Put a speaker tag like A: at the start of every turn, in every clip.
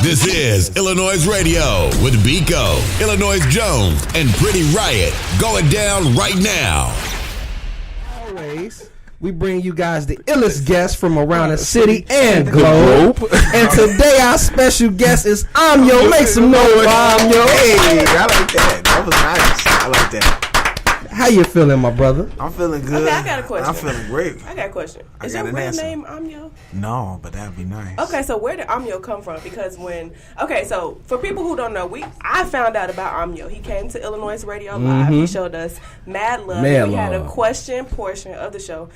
A: This is iLLANOiZE Radio with Biko, iLLANOiZE Jones, and Pretty Riot going down right now.
B: Always, we bring you guys the illest guests from around the city and globe. And today our special guest is Ahmyo. Make some noise for Ahmyo.
C: Hey, I like that. That was nice. I like that.
B: How you feeling, my brother?
C: I'm feeling good.
D: Okay, I got a question.
C: I'm feeling great.
D: I got a question. Is your real name Ahmyo?
C: No, but that'd be nice.
D: Okay, so where did Ahmyo come from? Because so for people who don't know, I found out about Ahmyo. He came to iLLANOiZE Radio Live. He showed us Mad Love. We had a question portion of the show.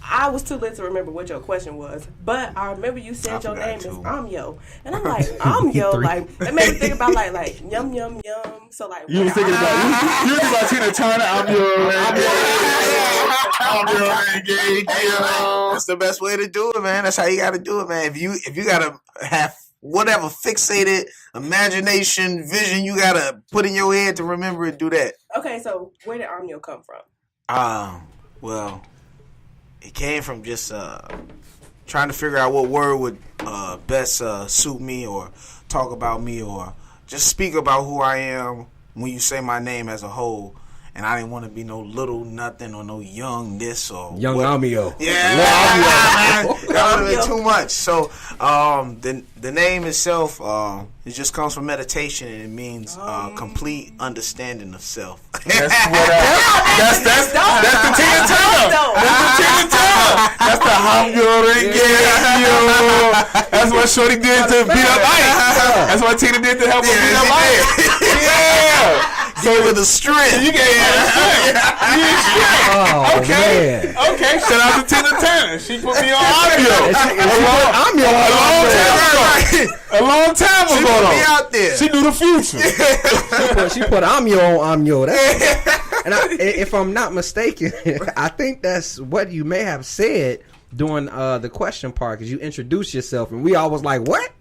D: I was too late to remember what your question was, but I remember you said your name is Ahmyo, and I'm like Ahmyo, like it made me think about like yum yum yum. So like
E: you was thinking about Tina Turner. Ahmyo.
C: That's the best way to do it, man. That's how you got to do it, man. If you gotta have whatever fixated imagination, vision you gotta put in your head to remember it, do that.
D: Okay, so where did Ahmyo come from?
C: Well. It came from just trying to figure out what word would best suit me or talk about me or just speak about who I am when you say my name as a whole. And I didn't want to be no little nothing or no young this or
B: young Ahmyo.
C: Yeah, man. That would have been too much. So the name itself it just comes from meditation and it means complete understanding of self.
E: That's the Tina Turner. That's the Ahmyo. That's what Shorty did to beat up Ike. That's what Tina did to help her beat up Ike. Yeah.
C: So with the strength.
E: You gave her the strength. Okay. Shout out to Tina Turner. She put me on Ahmyo. A long time ago.
C: She put me out there.
E: She knew the future.
B: She put Ahmyo on Ahmyo. And if I'm not mistaken, I think that's what you may have said during the question part, because you introduced yourself and we all was like, what?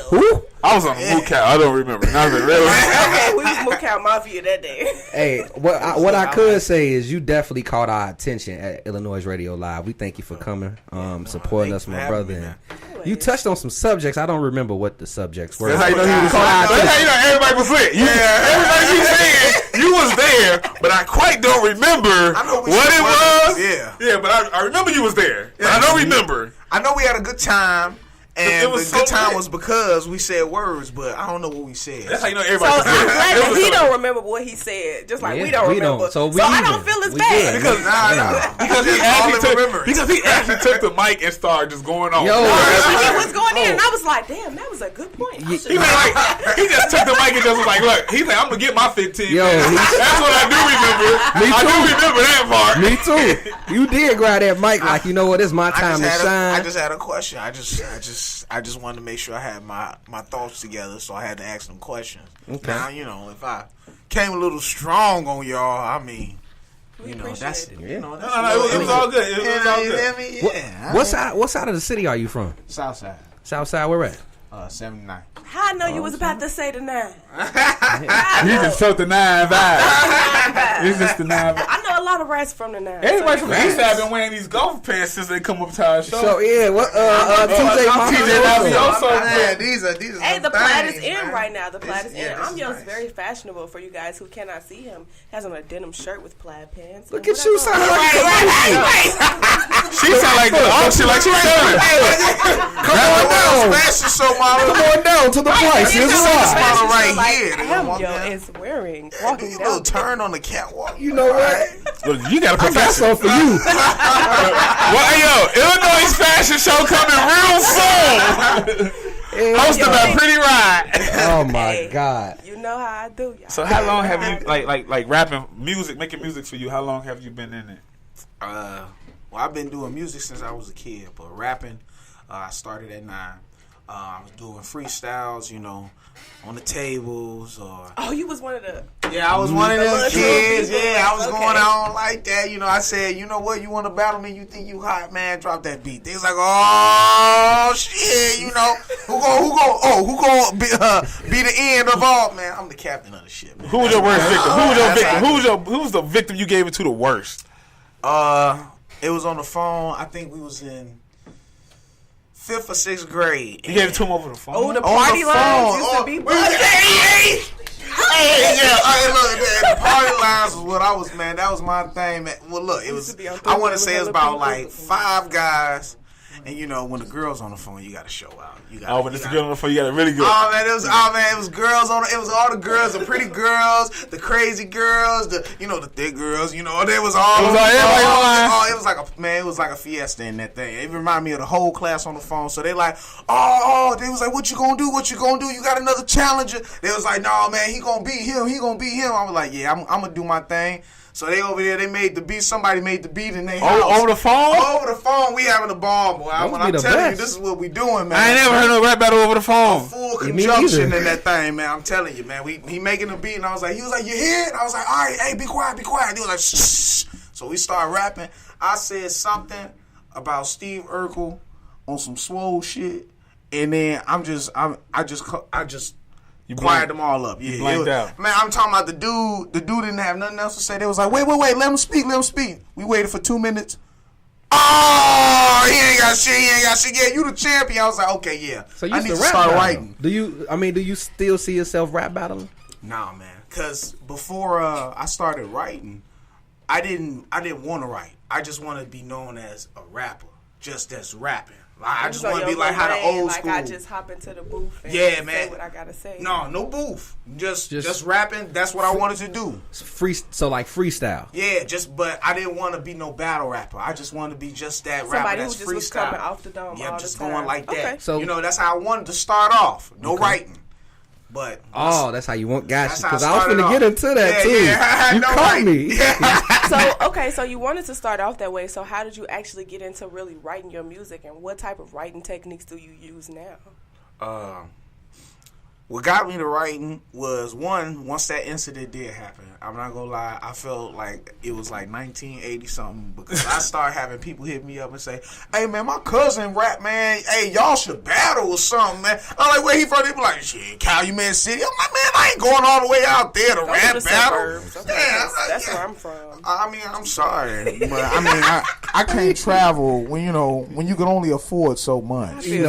B: Who?
E: I was on the Mookout. I don't remember. Not really.
D: Okay, we was Mookout Mafia that day.
B: Hey, what I could say is you definitely caught our attention at iLLANOiZE Radio Live. We thank you for coming, supporting us, my brother. You touched on some subjects. I don't remember what the subjects were.
E: That's how you know he was there. That's how you know everybody was lit. Everybody you saying you was there, but I quite don't remember what it was. Yeah, but I remember you was there. But I don't remember.
C: I know we had a good time. And the good time was because we said words, but I don't know what we said.
E: That's how you know everybody.
D: So I'm glad that he don't remember what he said, just like we don't remember. So I don't feel as bad
E: because he actually took the mic and started just going on.
D: He was going in, and I was like, damn, that was a good point.
E: He just took the mic and just was like, look, he's like, I'm gonna get my 15. That's what I do remember. I do remember that part.
B: Me too. You did grab that mic like, you know what? It's my time to shine.
C: I just had a question. I just wanted to make sure I had my thoughts together, so I had to ask them questions. Okay. Now, if I came a little strong on y'all, I mean, that's it.
E: It was all good. It was all good.
B: What side of the city are you from?
C: South side.
B: South side, where at?
C: 79.
D: How I know you was about to say the 9?
E: You just took the 9 vibe. It's just the 9 vibe.
D: I know a lot of rats from the 9.
E: Everybody from the east side been wearing these golf pants since they come up to our show.
B: So yeah, what TJ
E: Mafioso.
C: Yeah, these are
D: Hey, the plaid is in right now. The plaid is in. Ahmyo's very fashionable for you guys who cannot see him. He has on a denim shirt with plaid pants.
B: Look at you, sound like
E: she sound like she like she's selling.
C: Come on down, fashion show model.
B: Come on down to the price.
C: Here's a model right here.
D: Ahmyo is wearing walking down.
C: A little turn on the catwalk.
B: You know what?
E: Look, you got a profession.
B: I got something for you.
E: Well, hey, yo, iLLANOiZE fashion show coming real soon. Hosted by Pretty Riot.
B: Oh my God!
D: You know how I do. Y'all.
E: So how long have you like rapping music, making music for you? How long have you been in it?
C: Well, I've been doing music since I was a kid, but rapping, I started at 9. I was doing freestyles, on the tables or.
D: Oh, you was one of the.
C: Yeah, I was one of them kids. Yeah, I was going on like that. I said, you know what? You want to battle me? You think you hot, man? Drop that beat. They was like, oh shit, who gonna be the end of all, man? I'm the captain of the shit, man.
E: Who was your worst victim? Who was the victim you gave it to the worst?
C: It was on the phone. I think we was in 5th or 6th grade.
E: You gave it to him over the phone?
D: Oh, the party lines used to be
C: Look, the party lines was what I was, man. That was my thing, man. Well, look, it was. I want to say it was about like 5 guys. And you know, when the girls on the phone, you got to show out.
E: When it's a girl on the phone, you got to really go.
C: Oh man, it was girls on. It was all the girls, the pretty girls, the crazy girls, the thick girls. You know, there was all. It was like a fiesta in that thing. It reminded me of the whole class on the phone. So they like, they was like, what you gonna do? What you gonna do? You got another challenger? They was like, no man, he gonna beat him. He gonna beat him. I was like, yeah, I'm gonna do my thing. So they over there, they made the beat. Somebody made the beat in their house.
E: Over the phone?
C: Over the phone. We having a ball, boy. When I'm telling you, this is what we doing, man.
E: I ain't never heard no rap battle over the phone.
C: A full conjunction in that thing, man. I'm telling you, man. He making a beat, and he was like, you hear it? I was like, all right, hey, be quiet. He was like, shh. So we started rapping. I said something about Steve Urkel on some swole shit, and then I just you quiet them all up. Yeah,
E: blanked out.
C: Man, I'm talking about the dude. The dude didn't have nothing else to say. They was like, wait, let him speak. We waited for 2 minutes. Oh, he ain't got shit. Yeah, you the champion. I was like, okay, yeah.
B: So you
C: I need to
B: start
C: start writing.
B: Do you still see yourself rap battling?
C: Nah, man. Cause before I started writing, I didn't want to write. I just want to be known as a rapper, just as rapping. I just want to be like how the old school.
D: Like I just hop into the booth and
C: man.
D: say what I gotta say.
C: No booth. Just rapping. That's what I wanted to do.
B: So like freestyle.
C: Yeah, but I didn't want to be no battle rapper. I just wanted to be just that rapper that's
D: who just
C: freestyle.
D: Was coming off the dome.
C: Yeah,
D: all
C: just
D: the time.
C: going like that.
D: Okay.
B: So
C: that's how I wanted to start off. No writing. But
B: that's how you want guys. Because I was going to get into that too.
C: Yeah,
B: you caught me.
D: Yeah. So you wanted to start off that way. So how did you actually get into really writing your music, and what type of writing techniques do you use now?
C: What got me to writing was once that incident did happen, I'm not gonna lie, I felt like it was like 1980 something because I started having people hit me up and say, hey man, my cousin rap, man, hey, y'all should battle or something, man. I'm like, where he from? They be like, shit, Calumet City. I'm like, man, I ain't going all the way out there to rap battle.
D: That's where I'm from.
C: I mean, I'm sorry,
F: but I mean, I can't travel when you can only afford so much.
B: When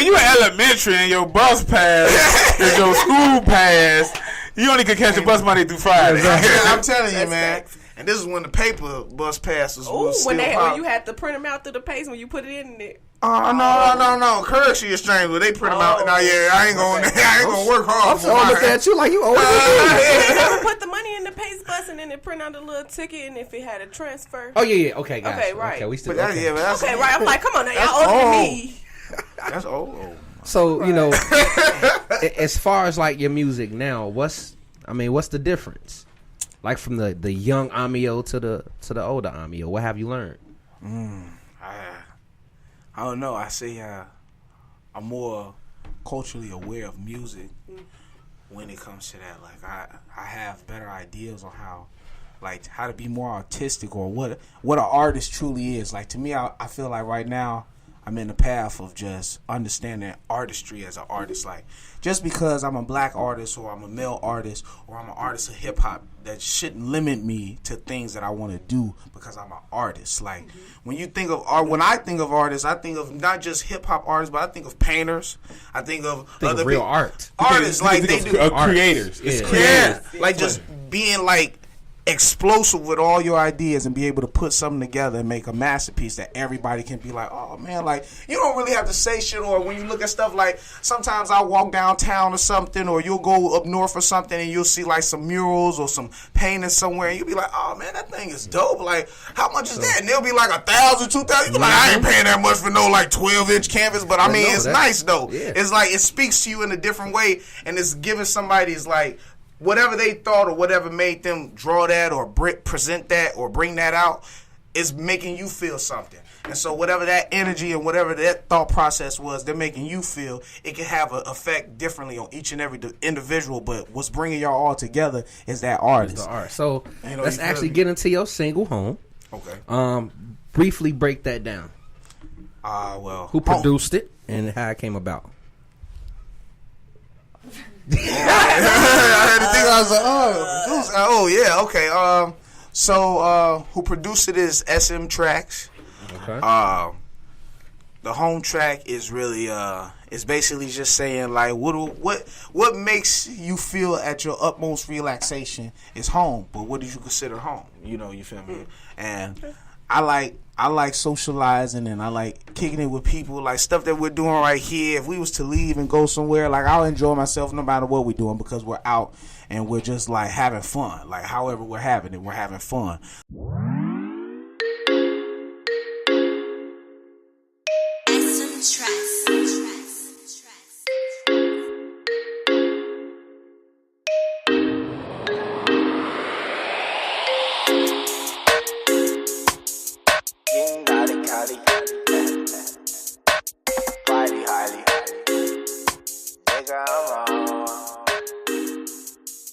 B: you
E: were elementary and your bus pass is your school pass, you only could catch the bus Monday through Friday.
C: I'm telling you, man. And this is when the paper bus passes was still
D: when you had to print them out through the paste when you put it in there.
C: No. Currency exchange, where they print them out. No, yeah, I ain't gonna work hard.
B: I'm looking at you like you always
D: You put the money in the paste bus and then it print out a little ticket, and if it had a transfer.
B: Oh yeah, okay, guys.
D: Okay, right.
B: Okay, we still.
C: Okay,
D: right. I'm like, come on now, y'all older than me.
C: That's old.
B: So as far as like your music now, what's the difference? Like from the young Ahmyo to the older Ahmyo, what have you learned?
C: I don't know. I say I'm more culturally aware of music when it comes to that. Like I have better ideas on how to be more artistic or what an artist truly is. Like to me, I feel like right now I'm in the path of just understanding artistry as an artist. Like, just because I'm a black artist or I'm a male artist or I'm an artist of hip-hop, that shouldn't limit me to things that I want to do because I'm an artist. Like, when I think of artists, I think of not just hip-hop artists, but I think of painters. I think of other
B: real art.
C: Artists, like they do.
E: Creators.
C: Yeah, like just being like explosive with all your ideas and be able to put something together and make a masterpiece that everybody can be like, oh man, like you don't really have to say shit. Or when you look at stuff like sometimes I walk downtown or something, or you'll go up north or something and you'll see like some murals or some paintings somewhere and you'll be like, oh man, that thing is dope. Like how much is that? And they'll be like 1,000, 2,000. You be like, I ain't paying that much for no like 12-inch canvas, but I mean it's nice though. Yeah. It's like it speaks to you in a different way, and it's giving somebody's like whatever they thought or whatever made them draw that or present that or bring that out is making you feel something. And so whatever that energy and whatever that thought process was, they're making you feel, it can have an effect differently on each and every individual. But what's bringing y'all all together is that artist.
B: The art. So let's actually get into your single, Home.
C: Okay.
B: Briefly break that down. Who produced it and how it came about?
C: I had to think. I was like, oh yeah, okay. So who produced it is SM Tracks.
B: Okay.
C: The home track is really it's basically just saying like what makes you feel at your utmost relaxation is home, but what do you consider home? You know, you feel me? And I like socializing, and I like kicking it with people, like stuff that we're doing right here. If we was to leave and go somewhere, like I'll enjoy myself no matter what we're doing, because we're out and we're just like having fun. Like however we're having it, we're having fun.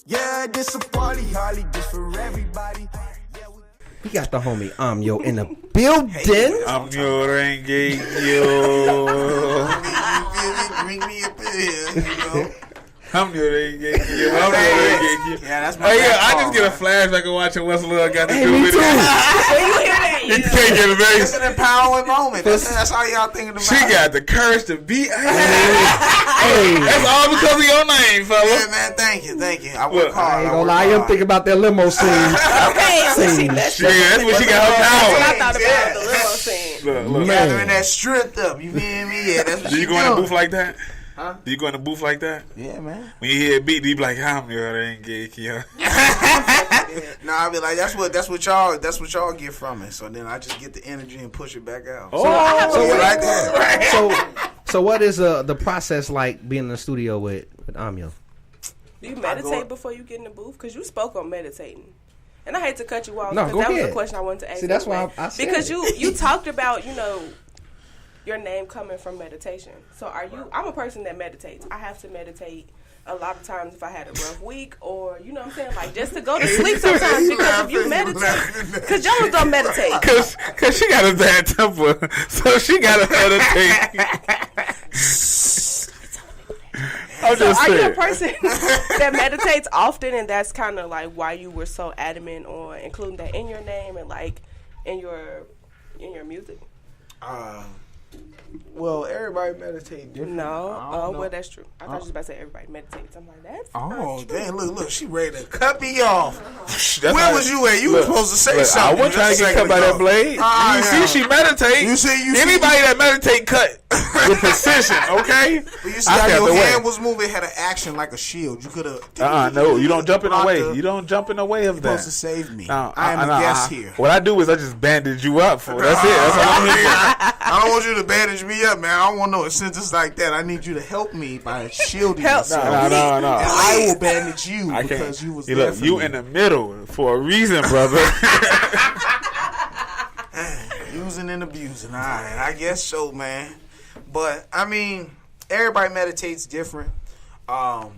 G: Yeah, this a party, Harley, this for everybody.
B: We got the homie Ahmyo in the building.
E: Ahmyo Renge yo.
C: Bring me up in, you know.
E: Ahmyo Renge yo.
C: Yeah, that's my
E: I just get a flashback of watching What's Love Got to Do with it.
D: When you hear that,
E: You can't get a
C: It's an empowering moment. That's all y'all thinking about.
E: She got the courage to be. Hey, that's all because of your name, fella.
C: Yeah, man, thank you. I work hard.
B: I ain't gonna lie, I'm thinking about that limo scene.
D: okay,
E: That's when she got her power.
D: I thought about the limo scene.
E: Look.
C: Gathering that strength up. You feel me? Yeah, that's what
E: Do you
C: she
E: go in the
C: doing.
E: booth like that?
C: Huh?
E: Do you go in the booth like that?
C: Yeah, man.
E: When you hear a beat, you be like, "I'm your engaged."
C: No, I be like, that's what y'all get from it. So then I just get the energy and push it back out.
B: So
C: you like that?
B: So what is the process like being in the studio with Ahmyo?
D: Do you meditate before you get in the booth? Because you spoke on meditating. And I hate to cut you off,
B: No,
D: because
B: go
D: that was
B: ahead.
D: the question I wanted to ask.
B: See, that's
D: anyway.
B: why I said
D: because
B: it.
D: you talked about, your name coming from meditation. So I'm a person that meditates. I have to meditate a lot of times if I had a rough week, or you know what I'm saying, like just to go to sleep sometimes, because if you meditate, because y'all don't meditate.
E: Cause she got a bad temper, so she gotta meditate. I'm
D: So
E: just
D: are you a
E: saying.
D: person that meditates often, and that's kind of like why you were so adamant on including that in your name and like in your music?
C: Well, everybody meditate different.
D: No, well that's true. I thought you was about to say everybody meditates. I'm like, that's not true.
C: Damn! Look, she ready to cut me off.
E: That's
C: Where
E: how-
C: was you at? You were supposed to say
E: Look,
C: something.
E: I wasn't trying to get cut by that blade. You see, she meditate.
C: You see,
E: Anybody that meditate cut with precision, okay?
C: But you see
E: I
C: how
E: got
C: your
E: the way.
C: hand was moving, had an action like a shield. You could have.
E: No, you don't jump in the way. You don't jump in the way of that.
C: Supposed to save me.
E: No,
C: I am a guest here.
E: What I do is I just bandage you up for. That's it. That's all I'm here.
C: I don't want you to bandage me up, man. I don't want no sentence like that. I need you to help me by shielding yourself.
E: No.
C: And I will bandage you
E: I
C: because
E: can't.
C: you was
E: See,
C: there
E: look,
C: for
E: you
C: me.
E: in the middle for a reason, brother.
C: Using and abusing. All right, I guess so, man. But I mean, everybody meditates different. How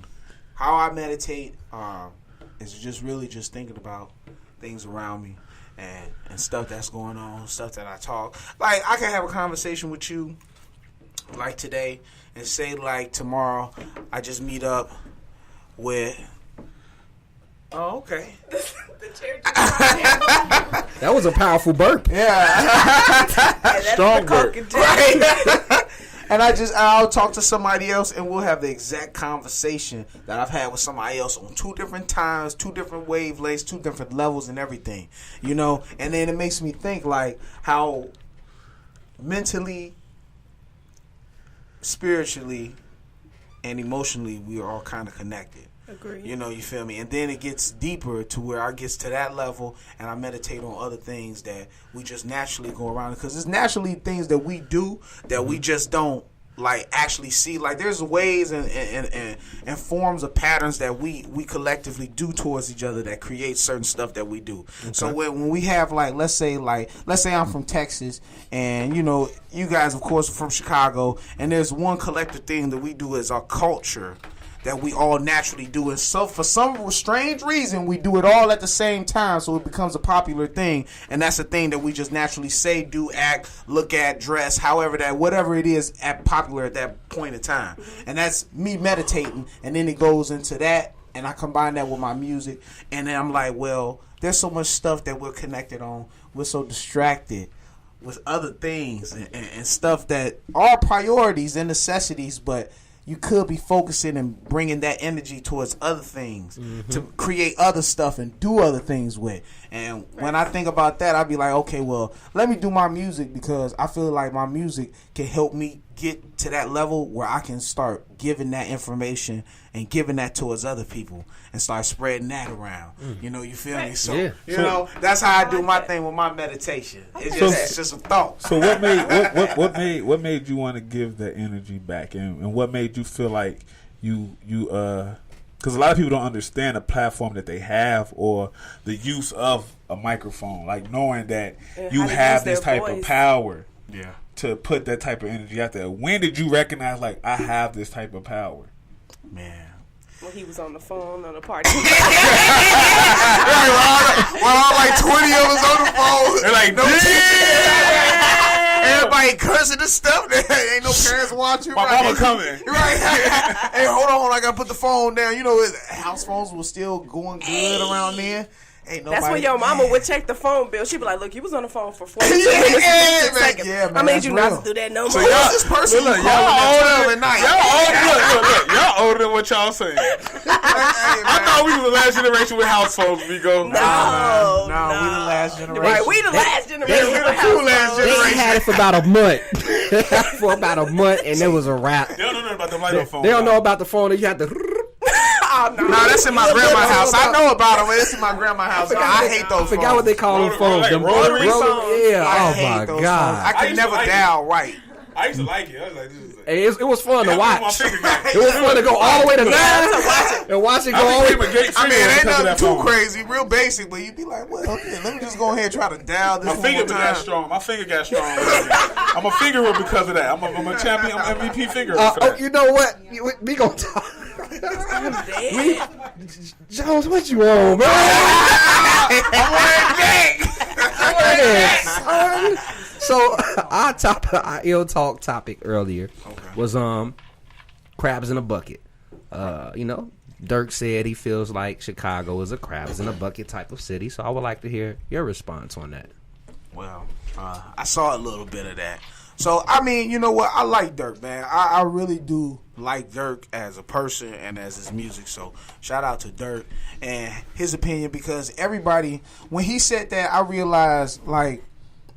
C: I meditate is just really just thinking about things around me and stuff that's going on, stuff that I talk. Like I can have a conversation with you, like today, and say like tomorrow I just meet up with. Oh, okay.
B: That was a powerful burp.
E: Strong burp.
C: Right. And I'll talk to somebody else, and we'll have the exact conversation that I've had with somebody else on 2 different times, 2 different wavelengths, 2 different levels, and everything. And then it makes me think like how mentally, spiritually, and emotionally we are all kind of connected.
D: Agreed.
C: You feel me? And then it gets deeper to where I get to that level and I meditate on other things that we just naturally go around. Because it's naturally things that we do that we just don't like actually see. Like there's ways and forms of patterns that we collectively do towards each other that create certain stuff that we do. Okay. So when we have let's say I'm from Texas and you guys of course are from Chicago, and there's one collective thing that we do as our culture that we all naturally do, and so for some strange reason we do it all at the same time, so it becomes a popular thing, and that's a thing that we just naturally say, do, act, look at, dress, whatever it is at popular at that point in time. And that's me meditating, and then it goes into that, and I combine that with my music, and then I'm like, well, there's so much stuff that we're connected on, we're so distracted. with other things and stuff that are priorities and necessities, but you could be focusing and bringing that energy towards other things to create other stuff and do other things with. And when I think about that, I'd be like, okay, well, let me do my music, because I feel like my music can help me get to that level where I can start giving that information and giving that towards other people and start spreading that around. You know, you feel me? So, you know, that's how I do my thing with my meditation. It's just a thought.
E: So what made you want to give that energy back, and what made you feel like you because a lot of people don't understand the platform that they have or the use of a microphone, like knowing that you have this type of power to put that type of energy out there. When did you recognize, like, I have this type of power?
C: Man.
D: When he was on the phone on a party.
C: While all like 20 of us on the phone. They're like, no everybody cursing and stuff. There ain't no parents watching.
E: My mama coming.
C: Right. Hey, hold on. I got to put the phone down. You know, house phones was still going good around then. Ain't nobody.
D: That's when your mama would check the phone bill. She'd be like, look, you was on the phone for 42 minutes and 50 seconds.
C: Yeah, man,
D: I made you not to do that no more.
C: So this person
E: look,
C: y'all older at night.
E: Y'all older than what y'all saying. I thought we was the last generation with house phones, Vigo.
C: No, we the last generation.
D: Right, we the last generation.
C: We the two last generation.
B: They had it for about a month. And it was a wrap.
E: They don't know nothing about the microphone.
B: They don't know about the phone. You had to.
C: No, that's in my grandma's house. I know about them, but it's in my grandma's house. I hate those phones.
B: I forgot what they call them phones. Them
E: rotary
B: phones. Yeah.
C: I
B: Oh my God.
C: I could never dial right.
E: I used to like it. I was like, this is
B: Hey, it was fun to watch.
E: My
B: It was fun to go all the way to 9 and watch it go all the way.
C: I mean, it ain't nothing too crazy, real basic, but you'd be like, well, okay, let me just go ahead and try to dial this.
E: My finger got strong. My finger got strong. I'm a fingerer because of that. I'm a champion. I'm MVP fingerer.
B: Oh, you know what? We gonna talk. Jones, what you on, bro? So our ill talk topic earlier was crabs in a bucket. You know, Dirk said he feels like Chicago is a crabs in a bucket type of city. So I would like to hear your response on that.
C: Well, I saw a little bit of that. So, I mean, you know what? I like Dirk, man. I really do like Dirk as a person and as his music. So, shout out to Dirk and his opinion, because everybody, when he said that, I realized, like,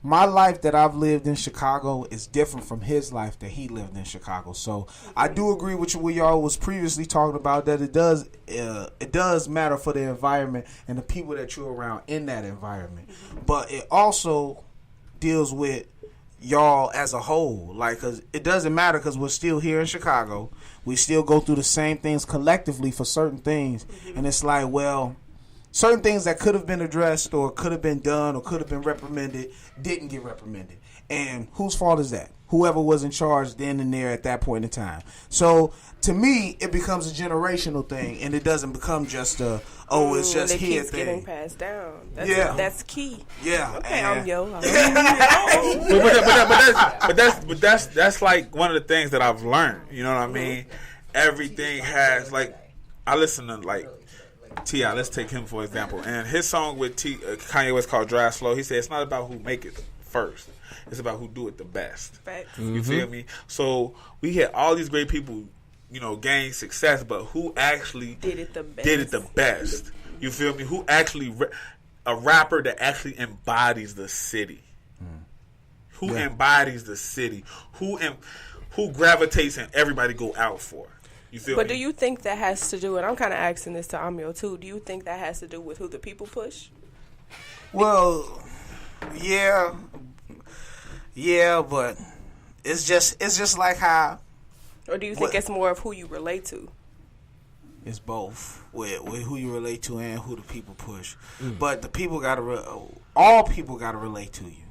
C: my life that I've lived in Chicago is different from his life that he lived in Chicago. So, I do agree with you what y'all was previously talking about, that it does matter for the environment and the people that you're around in that environment. But it also deals with y'all as a whole, like, cause it doesn't matter, cause we're still here in Chicago. We still go through the same things collectively for certain things, and it's like, well, certain things that could have been addressed or could have been done or could have been reprimanded didn't get reprimanded, and whose fault is that? Whoever was in charge then and there at that point in time. So to me, it becomes a generational thing, and it doesn't become just it's just
D: it
C: here
D: keeps
C: thing.
D: Getting passed down. That's key.
C: Yeah.
D: Okay, Ahmyo.
E: But that's like one of the things that I've learned. You know what I mean? Everything has, like, I listen to, like, T.I., let's take him for example, and his song with Kanye West called Dry Slow, he said it's not about who make it first, it's about who do it the best.
D: Facts.
E: You feel me? So we had all these great people, you know, gain success, but who actually
D: did it the best?
E: You feel me? Who actually a rapper that actually embodies the city? Who embodies the city? Who gravitates and everybody go out for? You feel me?
D: But do you think that has to do, and I'm kind of asking this to Ahmyo too, do you think that has to do with who the people push?
C: Well, yeah, but it's just like how.
D: Or do you think it's more of who you relate to?
C: It's both, with who you relate to and who the people push. But the people all people gotta relate to you.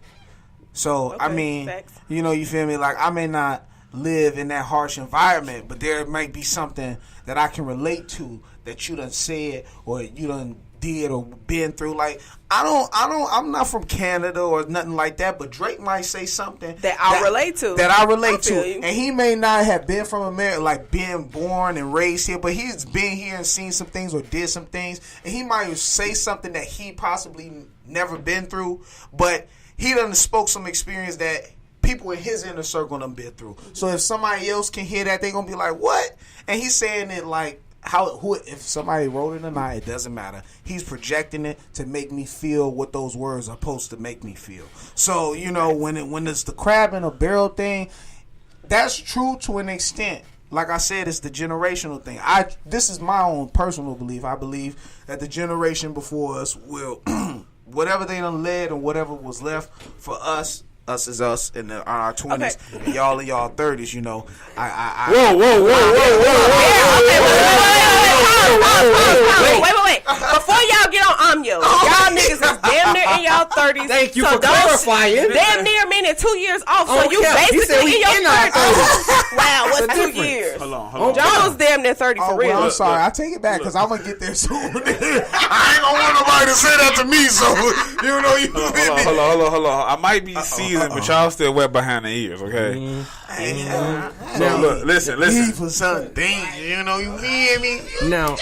C: So
D: Okay,
C: I mean,
D: facts.
C: you know, you feel me? Like, I may not live in that harsh environment, but there might be something that I can relate to that you done said or you done did or been through. Like, I'm not from Canada or nothing like that, but Drake might say something
D: that I relate to.
C: That I relate to.
D: You.
C: And he may not have been from America, like being born and raised here, but he's been here and seen some things or did some things, and he might say something that he possibly never been through, but he done spoke some experience that people in his inner circle done been through. So if somebody else can hear that, they gonna be like, what? And he's saying it like, if somebody wrote it or not, it doesn't matter. He's projecting it to make me feel what those words are supposed to make me feel. So, you know, when it's the crab in a barrel thing, that's true to an extent. Like I said, it's the generational thing. This is my own personal belief. I believe that the generation before us will, whatever they done led and whatever was left for us is us in our 20s, and y'all in y'all 30s, you know.
B: Whoa.
D: Wait. Before y'all get on Ahmyo, y'all niggas is damn near in y'all 30s.
B: Thank you for clarifying.
D: Damn near meaning 2 years off, so you basically in your 30s. Wow, what's 2 years?
E: Hold on.
D: Jones damn near 30 for real.
F: Well, I'm sorry. I take it back because I'm going to get there soon.
C: I ain't gonna want nobody to say that to me, so you know you.
E: Hold on. I might be seasoned, but y'all still wet behind the ears, okay? So look, listen.
C: Need for some things, you know. You hear me?
B: Now.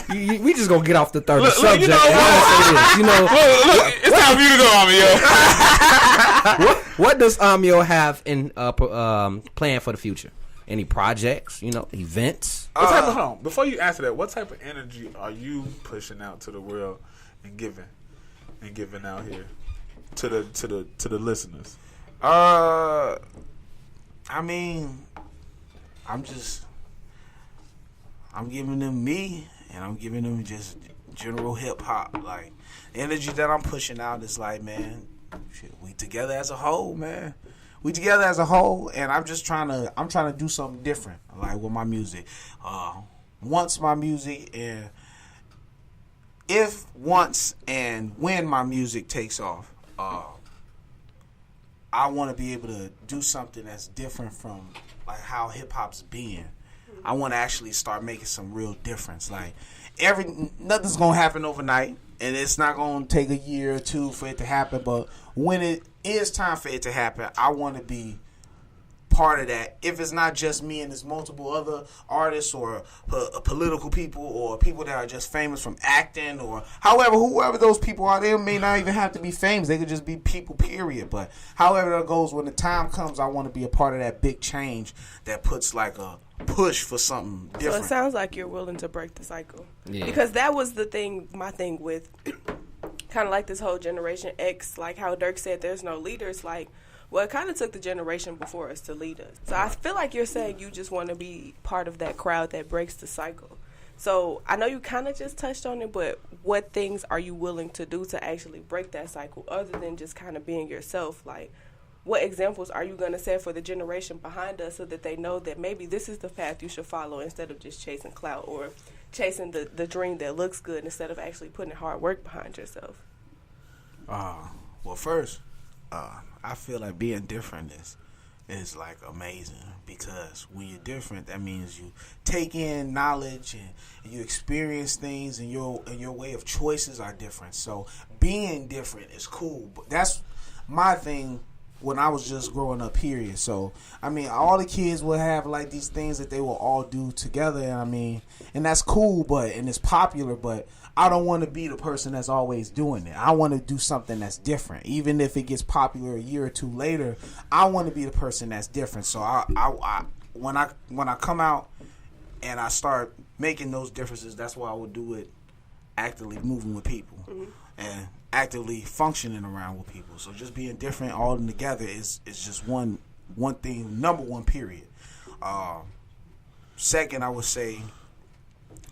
B: We just gonna get off the 30 subject.
E: You know, look, it's time for you to go, Ahmyo.
B: What does Ahmyo have in plan for the future? Any projects? You know, events?
E: Hold on. Before you answer that, what type of energy are you pushing out to the world and giving out here to the listeners?
C: I mean, I'm giving them me, and I'm giving them just general hip hop. Like, the energy that I'm pushing out is like, man, shit, we together as a whole, man. We together as a whole, and I'm trying to do something different, like with my music. Once my music, and when my music takes off, I want to be able to do something that's different from like how hip hop's been. I want to actually start making some real difference. Like, nothing's gonna happen overnight, and it's not gonna take a year or two for it to happen. But when it is time for it to happen, I want to be part of that. If it's not just me and there's multiple other artists or political people or people that are just famous from acting or whoever those people are, they may not even have to be famous. They could just be people, period. But however that goes, when the time comes, I want to be a part of that big change that puts like a push for something different.
D: So it sounds like you're willing to break the cycle. Yeah. Because that was my thing with kind of like this whole Generation X, like how Dirk said there's no leaders, like, well, it kind of took the generation before us to lead us. So I feel like you're saying you just want to be part of that crowd that breaks the cycle. So I know you kind of just touched on it, but what things are you willing to do to actually break that cycle other than just kind of being yourself? Like, what examples are you going to set for the generation behind us so that they know that maybe this is the path you should follow instead of just chasing clout or chasing the dream that looks good instead of actually putting hard work behind yourself?
C: Well, first, I feel like being different is like amazing, because when you're different, that means you take in knowledge and you experience things, and your way of choices are different. So being different is cool, but that's my thing when I was just growing up, period. So I mean, all the kids will have like these things that they will all do together, and I mean, and that's cool, and it's popular, but I don't want to be the person that's always doing it. I want to do something that's different. Even if it gets popular a year or two later, I want to be the person that's different. So when I come out and I start making those differences, that's why I would do it actively moving with people and actively functioning around with people. So just being different all together is just one thing, number one, period. Second, I would say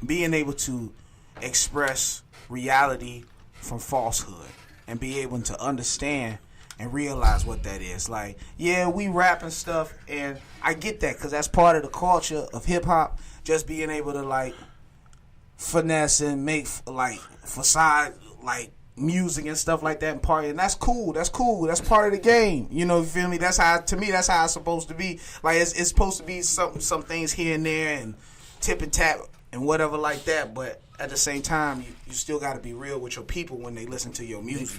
C: being able to express reality from falsehood and be able to understand and realize what that is. Like, yeah, we rap and stuff, and I get that because that's part of the culture of hip-hop, just being able to like finesse and make like facade like music and stuff like that and party, and that's cool. That's part of the game. You know, you feel me? That's how, to me, that's how it's supposed to be. Like, it's supposed to be some things here and there and tip and tap and whatever like that, but at the same time, you still got to be real with your people when they listen to your music.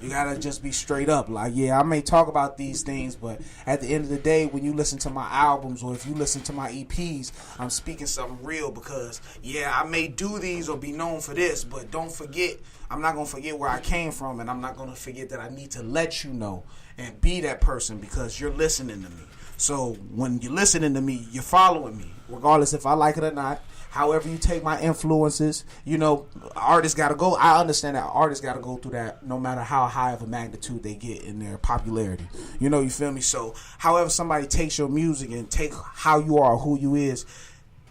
C: You gotta just be straight up. Like, yeah, I may talk about these things, but at the end of the day, when you listen to my albums or if you listen to my EPs, I'm speaking something real because, yeah, I may do these or be known for this, but don't forget, I'm not going to forget where I came from, and I'm not going to forget that I need to let you know and be that person because you're listening to me. So when you're listening to me, you're following me, regardless if I like it or not. However you take my influences, you know, artists got to go. I understand that artists got to go through that no matter how high of a magnitude they get in their popularity. You know, you feel me? So however somebody takes your music and take how you are, who you is,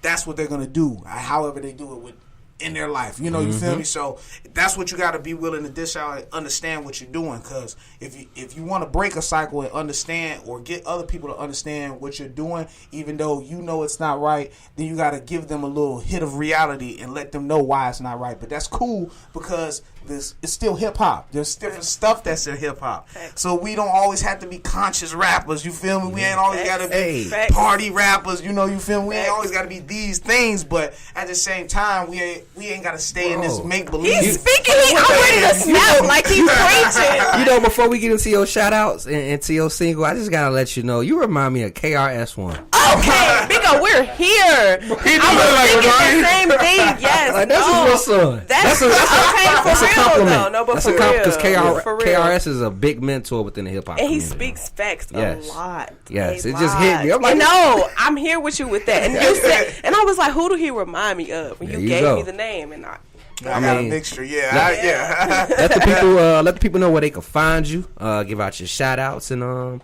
C: that's what they're going to do. However they do it in their life. You know, you feel me? So that's what you got to be willing to dish out and understand what you're doing. Because if you want to break a cycle and understand or get other people to understand what you're doing, even though you know it's not right, then you got to give them a little hit of reality and let them know why it's not right. But that's cool because it's still hip-hop. There's different stuff that's in hip-hop. So we don't always have to be conscious rappers. You feel me? We ain't always got to be party rappers. You know, you feel me? We ain't always got to be these things. But at the same time, we ain't got to stay in this make-believe.
D: He's speaking. I'm ready to snap like he's preaching.
B: You know, before we get into your shout-outs and to your single, I just got to let you know, you remind me of KRS-One.
D: Okay, Biko, we're here. I was thinking the same thing. Yes.
B: Like, that's a real son.
D: That's a
B: compliment.
D: No, but
B: that's
D: for
B: a compliment because
D: real.
B: KRS is a big mentor within the hip-hop
D: and
B: community.
D: he speaks facts a lot.
B: Yes, it just hit me. I'm like,
D: no, I'm here with you with that. And you said, and I was like, who do he remind me of? And you gave me the name, and I
C: got a mixture. Yeah.
B: Let the people know where they can find you. Give out your shout outs and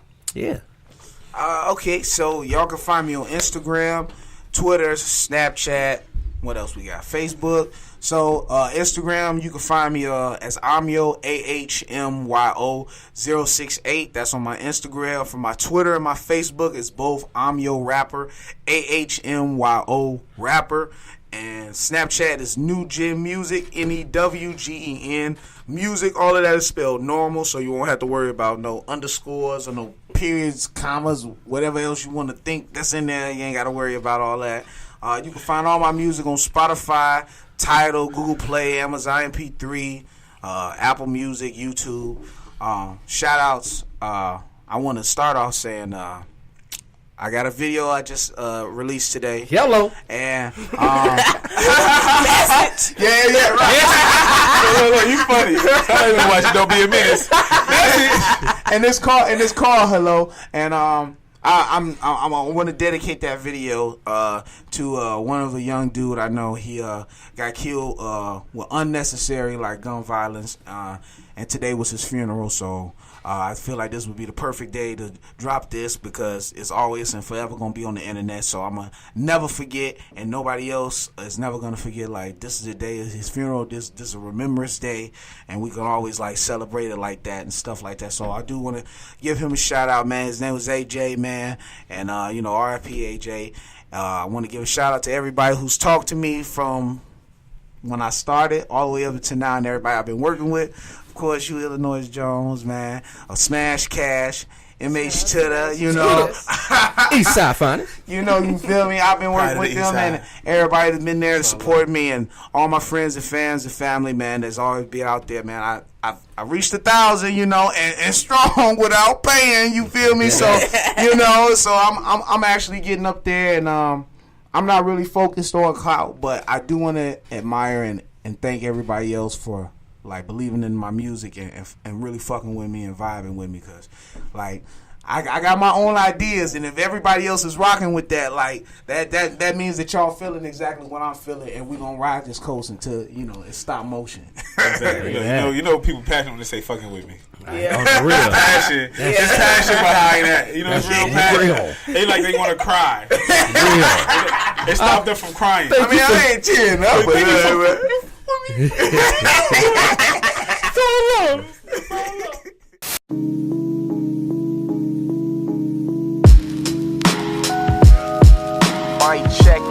C: okay, so y'all can find me on Instagram, Twitter, Snapchat. What else we got? Facebook. So Instagram, you can find me as Ahmyo, AHMYO 068. That's on my Instagram. For my Twitter and my Facebook, it's both Ahmyo Rapper, AHMYO Rapper. And Snapchat is New Gen Music, NEWGEN Music. All of that is spelled normal, so you won't have to worry about no underscores or no periods, commas, whatever else you want to think that's in there. You ain't got to worry about all that. You can find all my music on Spotify, Tidal, Google Play, Amazon MP3, Apple Music, YouTube. Shout outs. I want to start off saying I got a video I just released today.
B: Hello.
C: And
D: message.
C: Yeah, right.
E: Look, you funny. I don't even watch it. Don't be a menace.
C: And this call, hello. And I want to dedicate that video to one of the young dude I know. He got killed with unnecessary gun violence, and today was his funeral. So I feel like this would be the perfect day to drop this because it's always and forever going to be on the internet. So I'm going to never forget, and nobody else is never going to forget, this is the day of his funeral. This is a remembrance day, and we can always, celebrate it like that and stuff like that. So I do want to give him a shout-out, man. His name was AJ, man, and, RIP AJ. I want to give a shout-out to everybody who's talked to me from when I started all the way up to now and everybody I've been working with. Of course, you iLLANOiZE Jones, man. Smash Cash, MH Tutter,
B: Eastside Finest.
C: You feel me? I've been working with them, and everybody that's been there to support me, and all my friends and fans and family, man, that's always be out there, man. I reached 1,000, and strong without paying. You feel me? So, so I'm actually getting up there, and I'm not really focused on clout, but I do want to admire and thank everybody else for believing in my music and really fucking with me and vibing with me, because I got my own ideas, and if everybody else is rocking with that, that means that y'all feeling exactly what I'm feeling, and we gonna ride this coast until it's stop motion.
E: Exactly. People passionate when they say fucking with me.
D: Yeah.
B: On the real.
E: Passion.
D: Yeah.
E: There's passion behind that. It's real passion. They want to cry. It stopped them from crying.
C: I ain't tearing up, but
G: Mic check